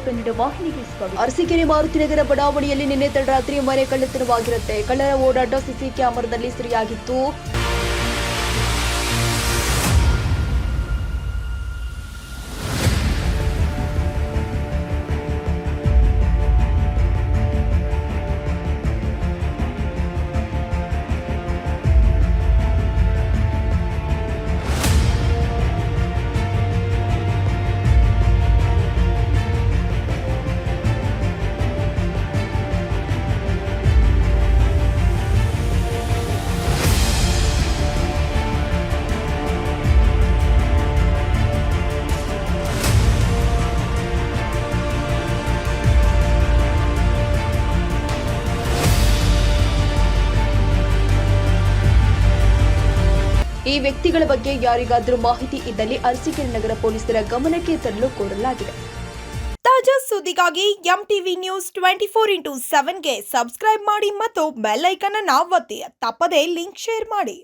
ಕನ್ನಡ ವಾಹಿನಿಗೆ ಸ್ವಾಗತ. ಅರಸೀಕೆರೆ ಮಾರುತಿನಗರ ಬಡಾವಣೆಯಲ್ಲಿ ನಿನ್ನೆ ತಡರಾತ್ರಿ ಮನೆ ಕಳ್ಳತನವಾಗಿರುತ್ತೆ. ಕಳ್ಳರ ಓಡಾಟ ಸಿಸಿ ಕ್ಯಾಮೆರಾದಲ್ಲಿ ಸೆರೆಯಾಗಿತ್ತು. ಈ ವ್ಯಕ್ತಿಗಳ ಬಗ್ಗೆ ಯಾರಿಗಾದರೂ ಮಾಹಿತಿ ಇದ್ದಲ್ಲಿ ಅರಸೀಕೆರೆ ನಗರ ಪೊಲೀಸರ ಗಮನಕ್ಕೆ ತರಲು ಕೋರಲಾಗಿದೆ. ತಾಜಾ ಸುದ್ದಿಗಾಗಿ ಎಂಟಿವಿ ನ್ಯೂಸ್ 24x7ಗೆ ಸಬ್ಸ್ಕ್ರೈಬ್ ಮಾಡಿ ಮತ್ತು ಬೆಲ್ ಐಕಾನ್ ಅನ್ನು ಒತ್ತಿ. ತಪ್ಪದೇ ಲಿಂಕ್ ಶೇರ್ ಮಾಡಿ.